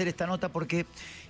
hacer esta nota porque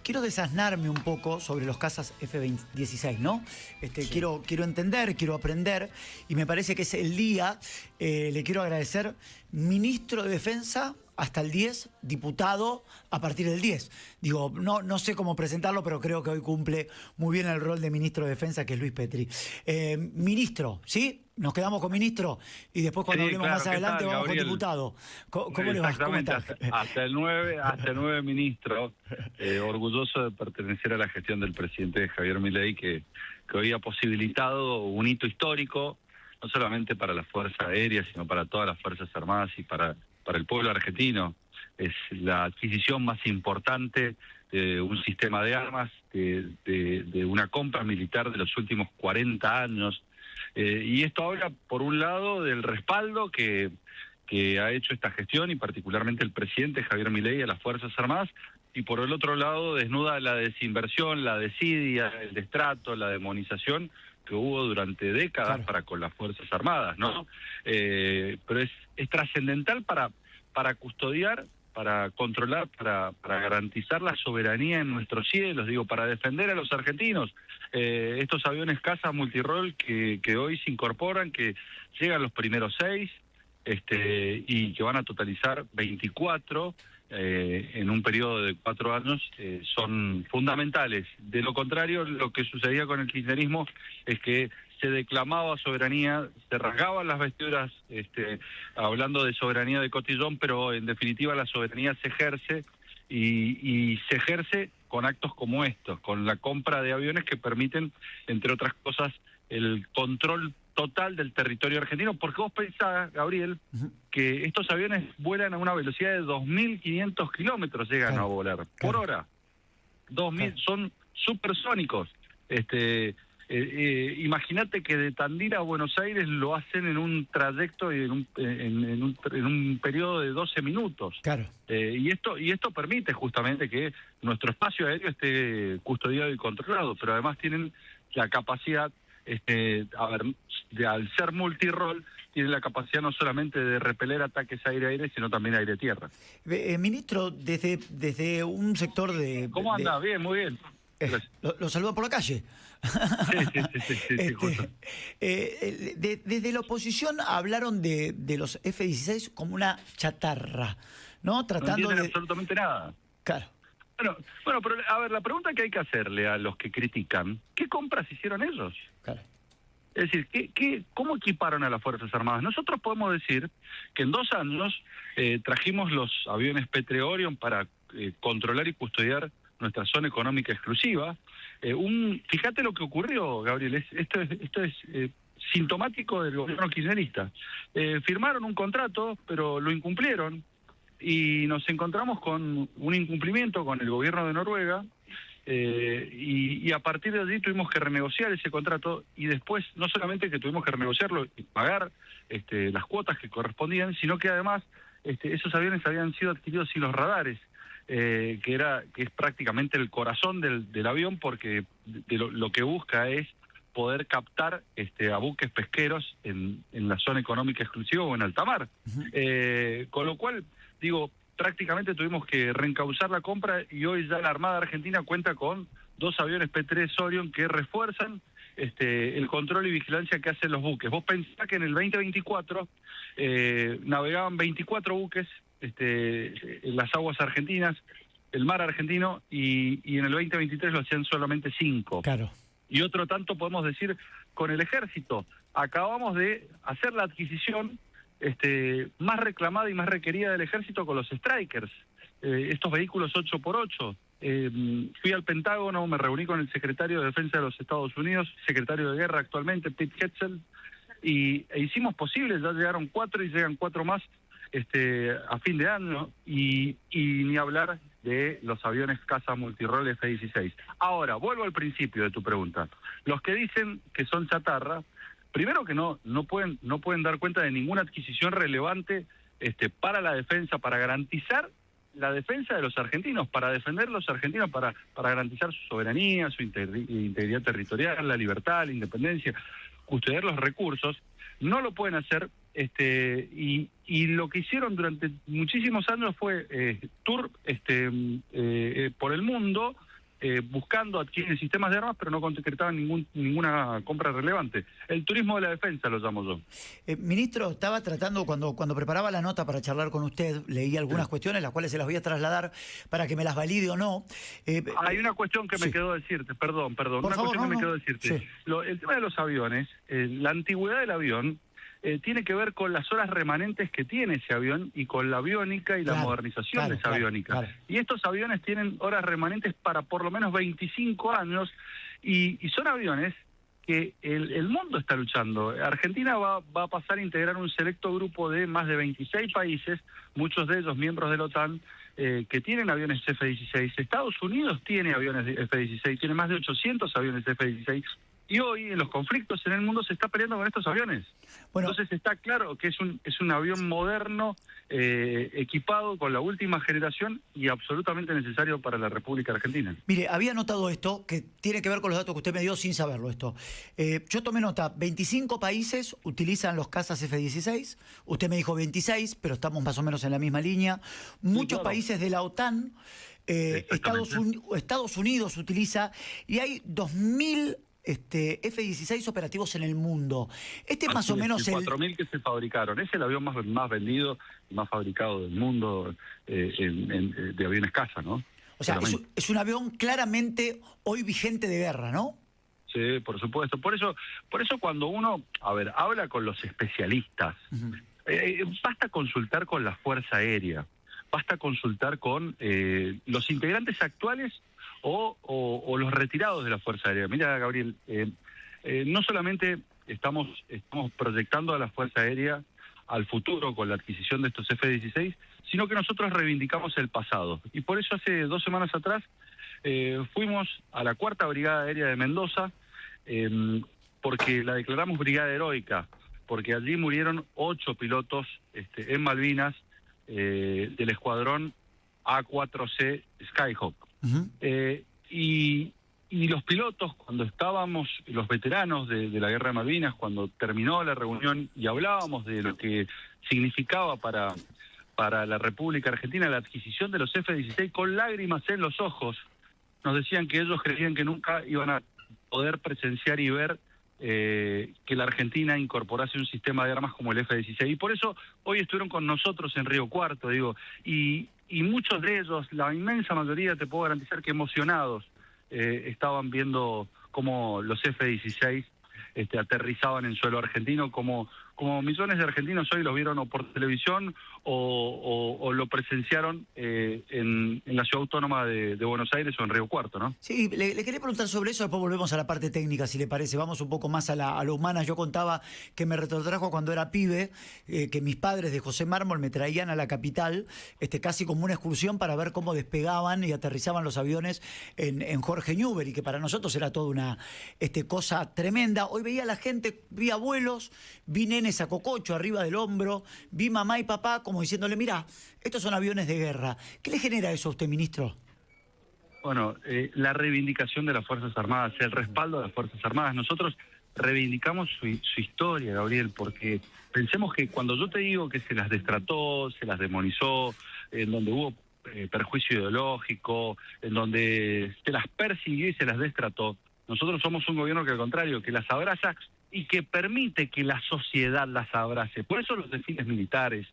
quiero desasnarme un poco sobre los cazas F-16, ¿no? Sí. Quiero entender, quiero aprender, y me parece que es el día. Le quiero agradecer, ministro de Defensa hasta el 10, diputado a partir del 10. Digo, no sé cómo presentarlo, pero creo que hoy cumple muy bien el rol de ministro de Defensa, que es Luis Petri. Ministro, ¿sí? Nos quedamos con ministro y después cuando hablemos claro, más adelante tal, vamos Gabriel? con diputado. ¿Cómo le va? ¿Cómo Exactamente, está? hasta el 9 ministro, orgulloso de pertenecer a la gestión del presidente Javier Milei, que hoy ha posibilitado un hito histórico, no solamente para la Fuerza Aérea, sino para todas las Fuerzas Armadas y para el pueblo argentino. Es la adquisición más importante de un sistema de armas, de una compra militar de los últimos 40 años. Y esto habla, por un lado, del respaldo que ha hecho esta gestión, y particularmente el presidente Javier Milei, a las Fuerzas Armadas, y por el otro lado desnuda la desinversión, la desidia, el destrato, la demonización que hubo durante décadas, claro, para con las Fuerzas Armadas, ¿no? Pero es trascendental para custodiar, para controlar, para garantizar la soberanía en nuestros cielos, digo, para defender a los argentinos. Estos aviones caza multirol que hoy se incorporan, que llegan los primeros 6, y que van a totalizar 24 en un periodo de 4 años, son fundamentales. De lo contrario, lo que sucedía con el kirchnerismo es que se declamaba soberanía, se rasgaban las vestiduras, hablando de soberanía de cotillón, pero en definitiva la soberanía se ejerce, y se ejerce con actos como estos, con la compra de aviones que permiten, entre otras cosas, el control total del territorio argentino, porque vos pensás, Gabriel, que estos aviones vuelan a una velocidad de 2.500 kilómetros, llegan, claro, a volar por hora. 2.000, claro, son supersónicos. Imagínate que de Tandil a Buenos Aires lo hacen en un trayecto y en un periodo de 12 minutos. Claro. Y esto permite justamente que nuestro espacio aéreo esté custodiado y controlado, pero además tienen la capacidad, al ser multirol, tiene la capacidad no solamente de repeler ataques aire-aire, sino también aire-tierra. Ministro, desde un sector de... ¿Cómo anda? Bien, muy bien. Lo saludo por la calle. Sí, justo. Desde la oposición hablaron de los F-16 como una chatarra, ¿no? Tratando no absolutamente nada. Claro. Bueno, pero a ver, la pregunta que hay que hacerle a los que critican, ¿qué compras hicieron ellos? Claro. Es decir, ¿cómo equiparon a las Fuerzas Armadas? Nosotros podemos decir que en 2 años trajimos los aviones P-3 Orion para controlar y custodiar nuestra zona económica exclusiva. Fíjate lo que ocurrió, Gabriel, esto es sintomático del gobierno kirchnerista. Firmaron un contrato, pero lo incumplieron, y nos encontramos con un incumplimiento con el gobierno de Noruega, y a partir de allí tuvimos que renegociar ese contrato, y después no solamente que tuvimos que renegociarlo y pagar las cuotas que correspondían, sino que además esos aviones habían sido adquiridos sin los radares, que es prácticamente el corazón del avión, porque lo que busca es poder captar a buques pesqueros en la zona económica exclusiva o en alta mar. Con lo cual, digo, prácticamente tuvimos que reencauzar la compra, y hoy ya la Armada Argentina cuenta con 2 aviones P-3 Orion que refuerzan el control y vigilancia que hacen los buques. Vos pensás que en el 2024 navegaban 24 buques en las aguas argentinas, el mar argentino, y en el 2023 lo hacían solamente 5. Claro. Y otro tanto podemos decir con el ejército. Acabamos de hacer la adquisición más reclamada y más requerida del ejército con los Strikers, estos vehículos 8x8. Fui al Pentágono, me reuní con el secretario de Defensa de los Estados Unidos, secretario de Guerra actualmente, Pete Hetzel, e hicimos posible, ya llegaron 4 y llegan 4 más a fin de año, y ni hablar de los aviones caza multirol F-16. Ahora, vuelvo al principio de tu pregunta. Los que dicen que son chatarra, primero que no pueden dar cuenta de ninguna adquisición relevante para la defensa, para garantizar la defensa de los argentinos, para defender a los argentinos, para garantizar su soberanía, su integridad territorial, la libertad, la independencia, custodiar los recursos. No lo pueden hacer y lo que hicieron durante muchísimos años fue tour por el mundo, buscando adquirir sistemas de armas, pero no concretaban ninguna compra relevante. El turismo de la defensa lo llamo yo. Ministro, estaba tratando, cuando preparaba la nota para charlar con usted, leí algunas cuestiones, las cuales se las voy a trasladar para que me las valide o no. Hay una cuestión que me quedó decirte, perdón. Por Una favor, cuestión que me quedó decirte. Sí. El tema de los aviones, la antigüedad del avión, tiene que ver con las horas remanentes que tiene ese avión y con la aviónica y la modernización de esa aviónica. Claro. Y estos aviones tienen horas remanentes para por lo menos 25 años y son aviones que el mundo está luchando. Argentina va a pasar a integrar un selecto grupo de más de 26 países, muchos de ellos miembros de la OTAN, que tienen aviones F-16. Estados Unidos tiene aviones F-16, tiene más de 800 aviones F-16. Y hoy en los conflictos en el mundo se está peleando con estos aviones. Bueno, entonces está claro que es un avión moderno, equipado con la última generación y absolutamente necesario para la República Argentina. Mire, había notado esto, que tiene que ver con los datos que usted me dio sin saberlo esto. Yo tomé nota, 25 países utilizan los cazas F-16, usted me dijo 26, pero estamos más o menos en la misma línea. Muchos países de la OTAN, Estados Unidos utiliza, y hay 2.000 F-16 operativos en el mundo. Más o menos 4.000 que se fabricaron. Es el avión más vendido y más fabricado del mundo de aviones caza, ¿no? O sea, es un avión claramente hoy vigente de guerra, ¿no? Sí, por supuesto. Por eso cuando uno, habla con los especialistas, basta consultar con la Fuerza Aérea, basta consultar con los integrantes actuales o los retirados de la Fuerza Aérea. Mira, Gabriel, no solamente estamos proyectando a la Fuerza Aérea al futuro con la adquisición de estos F-16, sino que nosotros reivindicamos el pasado. Y por eso hace 2 semanas atrás fuimos a la 4ª Brigada Aérea de Mendoza, porque la declaramos brigada heroica, porque allí murieron 8 pilotos en Malvinas del escuadrón A4C Skyhawk. Y los pilotos, cuando estábamos, los veteranos de la Guerra de Malvinas, cuando terminó la reunión y hablábamos de lo que significaba para la República Argentina la adquisición de los F-16, con lágrimas en los ojos, nos decían que ellos creían que nunca iban a poder presenciar y ver que la Argentina incorporase un sistema de armas como el F-16. Y por eso hoy estuvieron con nosotros en Río Cuarto, y muchos de ellos, la inmensa mayoría, te puedo garantizar que emocionados, estaban viendo cómo los F-16 aterrizaban en suelo argentino, como millones de argentinos hoy los vieron o por televisión o lo presenciaron en la ciudad autónoma de Buenos Aires o en Río Cuarto, ¿no? Sí, le quería preguntar sobre eso, después volvemos a la parte técnica, si le parece. Vamos un poco más a lo humana. Yo contaba que me retrotrajo cuando era pibe, que mis padres de José Mármol me traían a la capital, casi como una excursión para ver cómo despegaban y aterrizaban los aviones en Jorge Newbery, que para nosotros era toda una cosa tremenda. Hoy veía a la gente, vi abuelos, vi nenes a cococho arriba del hombro, vi mamá y papá como diciéndole, mira, estos son aviones de guerra. ¿Qué le genera eso a usted, ministro? Bueno, la reivindicación de las Fuerzas Armadas, el respaldo de las Fuerzas Armadas. Nosotros reivindicamos su historia, Gabriel, porque pensemos que cuando yo te digo que se las destrató, se las demonizó, en donde hubo perjuicio ideológico, en donde se las persiguió y se las destrató, nosotros somos un gobierno que al contrario, que las abraza y que permite que la sociedad las abrace. Por eso los desfiles militares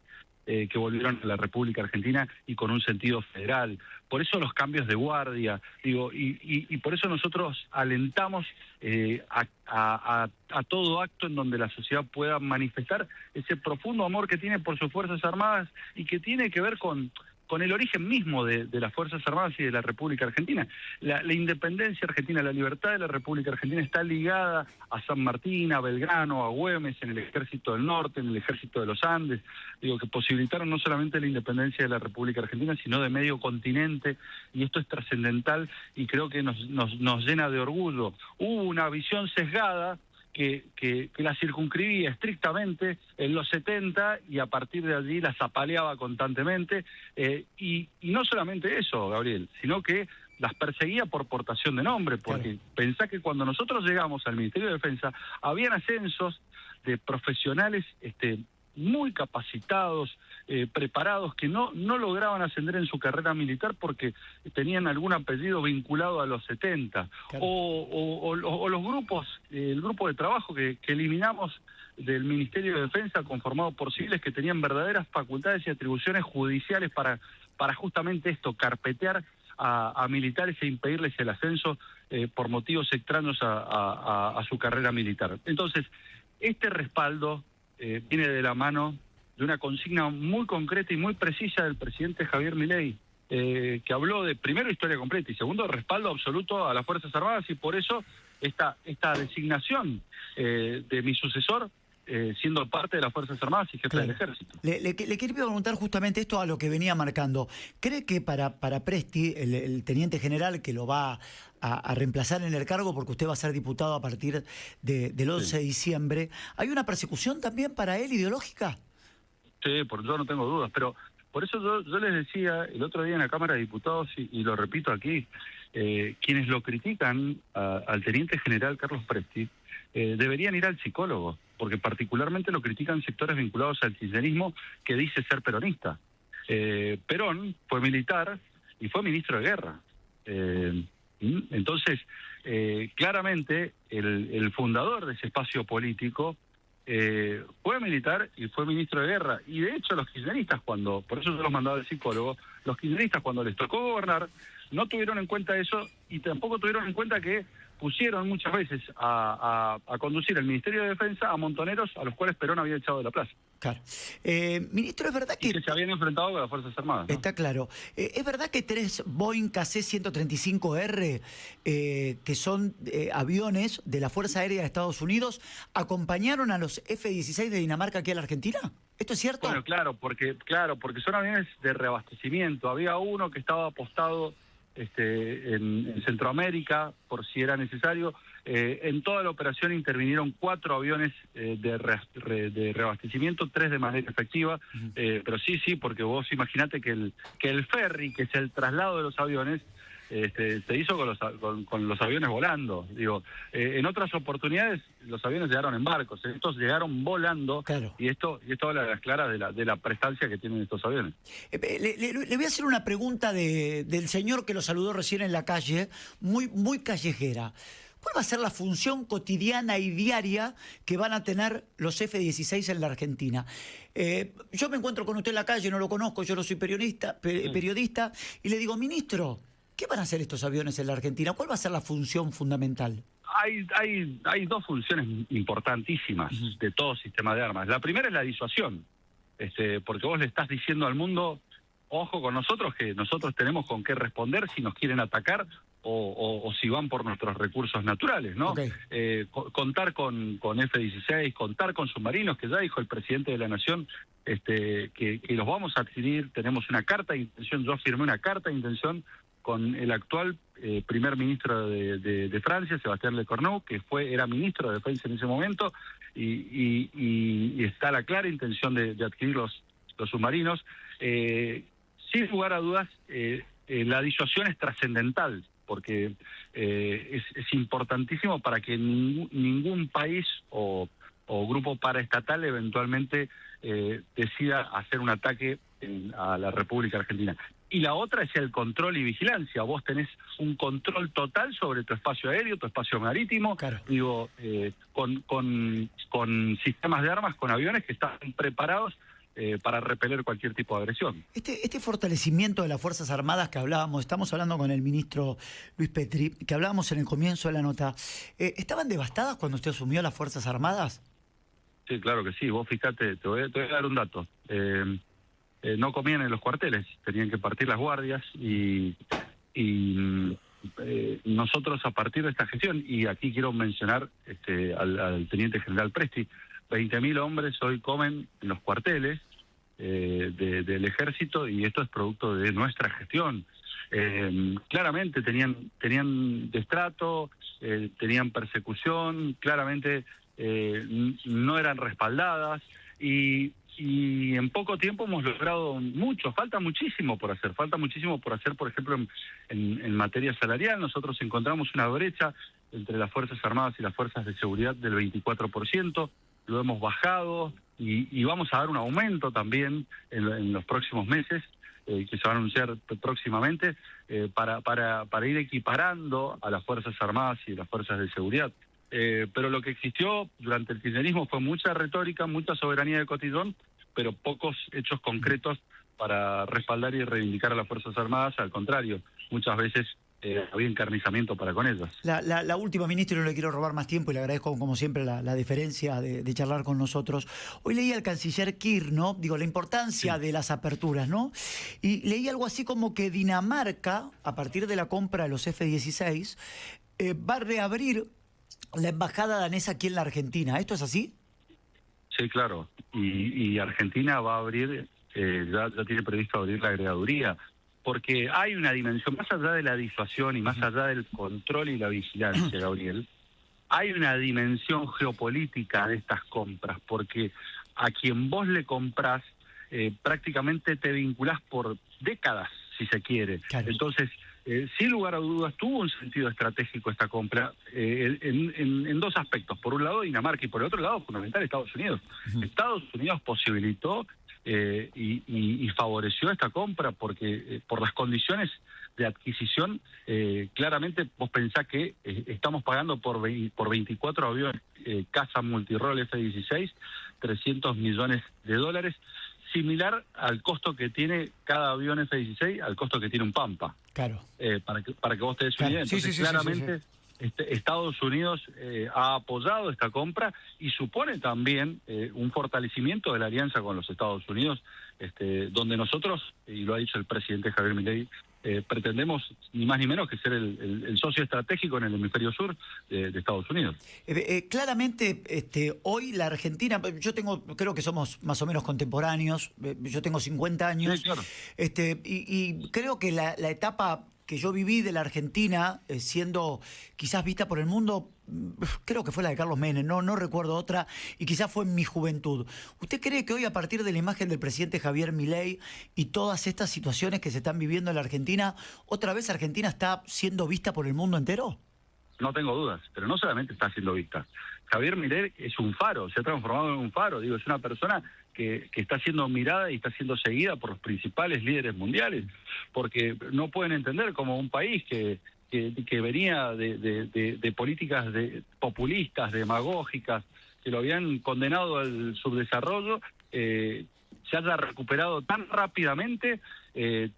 que volvieron a la República Argentina y con un sentido federal. Por eso los cambios de guardia, y por eso nosotros alentamos a todo acto en donde la sociedad pueda manifestar ese profundo amor que tiene por sus Fuerzas Armadas y que tiene que ver con el origen mismo de las Fuerzas Armadas y de la República Argentina. La independencia argentina, la libertad de la República Argentina está ligada a San Martín, a Belgrano, a Güemes, en el Ejército del Norte, en el Ejército de los Andes, que posibilitaron no solamente la independencia de la República Argentina, sino de medio continente, y esto es trascendental y creo que nos llena de orgullo. Hubo una visión sesgada que la circunscribía estrictamente en los 70 y a partir de allí las apaleaba constantemente, y no solamente eso, Gabriel, sino que las perseguía por portación de nombre, porque pensá que cuando nosotros llegamos al Ministerio de Defensa habían ascensos de profesionales muy capacitados, preparados, que no lograban ascender en su carrera militar porque tenían algún apellido vinculado a los 70. Claro. O los grupos, el grupo de trabajo que eliminamos del Ministerio de Defensa, conformado por civiles que tenían verdaderas facultades y atribuciones judiciales para justamente esto, carpetear a militares e impedirles el ascenso por motivos extraños a su carrera militar. Entonces, este respaldo viene de la mano de una consigna muy concreta y muy precisa del presidente Javier Milei, que habló de, primero, historia completa y segundo, respaldo absoluto a las Fuerzas Armadas, y por eso esta designación de mi sucesor siendo parte de las Fuerzas Armadas y jefe del Ejército. Le quería preguntar justamente esto a lo que venía marcando. ¿Cree que para Presti, el teniente general que lo va a reemplazar en el cargo, porque usted va a ser diputado a partir del 11 de diciembre, hay una persecución también para él ideológica? Sí, porque yo no tengo dudas, pero por eso yo les decía el otro día en la Cámara de Diputados, y lo repito aquí, quienes lo critican al teniente general Carlos Presti, deberían ir al psicólogo, porque particularmente lo critican sectores vinculados al kirchnerismo que dice ser peronista. Perón fue militar y fue ministro de guerra. Entonces, claramente el fundador de ese espacio político fue militar y fue ministro de guerra. Y de hecho los kirchneristas, por eso yo los mandaba al psicólogo, los kirchneristas cuando les tocó gobernar no tuvieron en cuenta eso, y tampoco tuvieron en cuenta que pusieron muchas veces a conducir el Ministerio de Defensa a montoneros a los cuales Perón había echado de la plaza. Claro. Ministro, ¿es verdad que se habían enfrentado con las Fuerzas Armadas, ¿no? Está claro. ¿Es verdad que 3 Boeing KC-135R, que son aviones de la Fuerza Aérea de Estados Unidos, acompañaron a los F-16 de Dinamarca aquí a la Argentina? ¿Esto es cierto? Bueno, claro, porque son aviones de reabastecimiento. Había uno que estaba apostado en Centroamérica, por si era necesario. En toda la operación intervinieron 4 aviones de reabastecimiento, 3 de manera efectiva, pero sí, porque vos imaginate que el ferry, que es el traslado de los aviones, se hizo con los aviones volando. Digo, en otras oportunidades los aviones llegaron en barcos, estos llegaron volando. Claro. y esto habla a las claras de la prestancia que tienen estos aviones. Le voy a hacer una pregunta del señor que lo saludó recién en la calle, muy callejera. ¿Cuál va a ser la función cotidiana y diaria que van a tener los F-16 en la Argentina? Yo me encuentro con usted en la calle, no lo conozco, yo no soy periodista, y le digo, ministro, ¿qué van a hacer estos aviones en la Argentina? ¿Cuál va a ser la función fundamental? Hay 2 funciones importantísimas de todo sistema de armas. La primera es la disuasión, porque vos le estás diciendo al mundo, ojo con nosotros, que nosotros tenemos con qué responder si nos quieren atacar o si van por nuestros recursos naturales, ¿no? Okay. Contar con F-16, contar con submarinos, que ya dijo el presidente de la Nación que los vamos a adquirir. Tenemos una carta de intención, yo firmé una carta de intención con el actual primer ministro de Francia, Sébastien Lecornu, que era ministro de Defensa en ese momento, y está la clara intención de adquirir los submarinos. Sin lugar a dudas, la disuasión es trascendental, porque es importantísimo para que ningún país o grupo paraestatal eventualmente decida hacer un ataque a la República Argentina. Y la otra es el control y vigilancia. Vos tenés un control total sobre tu espacio aéreo, tu espacio marítimo, claro. Digo, con sistemas de armas, con aviones que están preparados para repeler cualquier tipo de agresión. Este fortalecimiento de las Fuerzas Armadas que hablábamos, estamos hablando con el ministro Luis Petri, que hablábamos en el comienzo de la nota, ¿estaban devastadas cuando usted asumió las Fuerzas Armadas? Sí, claro que sí. Vos fíjate, te voy a dar un dato. No comían en los cuarteles, tenían que partir las guardias y nosotros a partir de esta gestión, y aquí quiero mencionar al teniente general Presti, 20.000 hombres hoy comen en los cuarteles del ejército, y esto es producto de nuestra gestión. Claramente tenían destrato, tenían persecución, claramente no eran respaldadas, y en poco tiempo hemos logrado mucho. Falta muchísimo por hacer, por ejemplo, en materia salarial. Nosotros encontramos una brecha entre las Fuerzas Armadas y las Fuerzas de Seguridad del 24%, lo hemos bajado. y vamos a dar un aumento también en los próximos meses, que se va a anunciar próximamente, para ir equiparando a las Fuerzas Armadas y las Fuerzas de Seguridad. Pero lo que existió durante el kirchnerismo fue mucha retórica, mucha soberanía de cotillón, pero pocos hechos concretos para respaldar y reivindicar a las Fuerzas Armadas. Al contrario, muchas veces había encarnizamiento para con ellas. La última, ministro, no le quiero robar más tiempo y le agradezco como siempre la deferencia de charlar con nosotros. Hoy leí al canciller Kirr, ¿no? Digo, la importancia de las aperturas, ¿no? Y leí algo así como que Dinamarca, a partir de la compra de los F-16, va a reabrir la embajada danesa aquí en la Argentina. ¿Esto es así? Sí, claro. Y Argentina va a abrir, ya tiene previsto abrir la agregaduría, porque hay una dimensión, más allá de la disuasión y más allá del control y la vigilancia, Gabriel, hay una dimensión geopolítica de estas compras, porque a quien vos le comprás, prácticamente te vinculás por décadas, si se quiere. Claro. Entonces, sin lugar a dudas, tuvo un sentido estratégico esta compra en dos aspectos. Por un lado, Dinamarca, y por el otro lado, fundamental, Estados Unidos. Estados Unidos posibilitó y favoreció esta compra porque por las condiciones de adquisición, claramente vos pensás que estamos pagando por 24 aviones caza multirol F-16, $300 millones, similar al costo que tiene cada avión F-16, al costo que tiene un Pampa. Claro. Para que vos te des una idea. Entonces, claramente, Estados Unidos ha apoyado esta compra y supone también un fortalecimiento de la alianza con los Estados Unidos, donde nosotros, y lo ha dicho el presidente Javier Milei, pretendemos ni más ni menos que ser el socio estratégico en el hemisferio sur de Estados Unidos. Claramente, hoy la Argentina, creo que somos más o menos contemporáneos, yo tengo 50 años, sí, claro. Y creo que la etapa que yo viví de la Argentina, siendo quizás vista por el mundo, creo que fue la de Carlos Menem, no recuerdo otra, y quizás fue en mi juventud. ¿Usted cree que hoy, a partir de la imagen del presidente Javier Milei y todas estas situaciones que se están viviendo en la Argentina, otra vez Argentina está siendo vista por el mundo entero? No tengo dudas, pero no solamente está siendo vista. Javier Milei es un faro, se ha transformado en un faro, digo, es una persona que está siendo mirada y está siendo seguida por los principales líderes mundiales, porque no pueden entender cómo un país que venía de políticas populistas, demagógicas, que lo habían condenado al subdesarrollo, se haya recuperado tan rápidamente,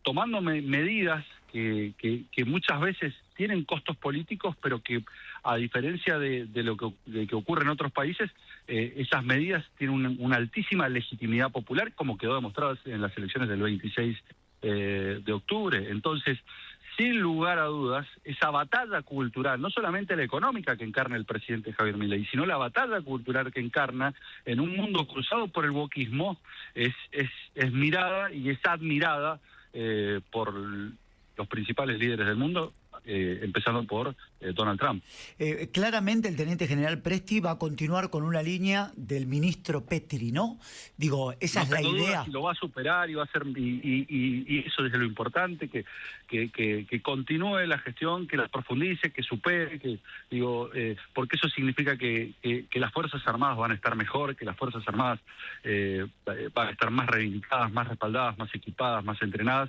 tomando medidas que muchas veces tienen costos políticos, pero que, a diferencia de lo que ocurre en otros países, esas medidas tienen una altísima legitimidad popular, como quedó demostrado en las elecciones del 26 de octubre. Entonces, sin lugar a dudas, esa batalla cultural, no solamente la económica que encarna el presidente Javier Milei, sino la batalla cultural que encarna en un mundo cruzado por el wokismo, es mirada y es admirada por los principales líderes del mundo, empezando por Donald Trump. Claramente el teniente general Presti va a continuar con una línea del ministro Petri, ¿no? Digo, esa es la idea. Lo va a superar y va a ser, y eso es lo importante, que continúe la gestión, que la profundice, que supere, porque eso significa que las Fuerzas Armadas van a estar mejor, que las Fuerzas Armadas van a estar más reivindicadas, más respaldadas, más equipadas, más entrenadas,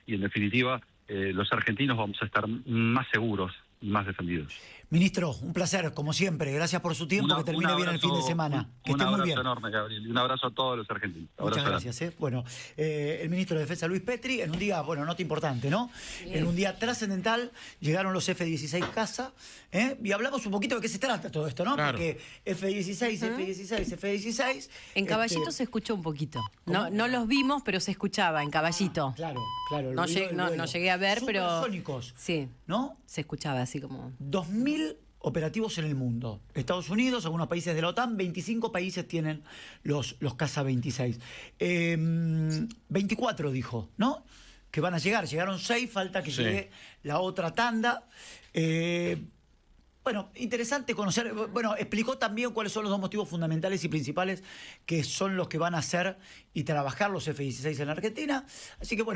y en definitiva los argentinos vamos a estar más seguros y más defendidos. Ministro, un placer, como siempre. Gracias por su tiempo, que termine bien el fin de semana. Que esté muy bien. Un abrazo enorme, Gabriel, y un abrazo a todos los argentinos. Muchas gracias. Bueno, el ministro de Defensa, Luis Petri, en un día, nota importante, ¿no? Bien. En un día trascendental llegaron los F-16 caza, y hablamos un poquito de qué se trata todo esto, ¿no? Claro. Porque F-16, F-16. En Caballito se escuchó un poquito. No los vimos, pero se escuchaba en Caballito. Claro. No llegué a ver, pero... Supersónicos. Sí, ¿no? Se escuchaba así como... 2000 operativos en el mundo. Estados Unidos, algunos países de la OTAN, 25 países tienen los caza 26. 24 dijo, ¿no? Que van a llegar. Llegaron 6, falta que llegue la otra tanda. Bueno, interesante conocer, explicó también cuáles son los dos motivos fundamentales y principales que son los que van a hacer y trabajar los F-16 en la Argentina. Así que bueno.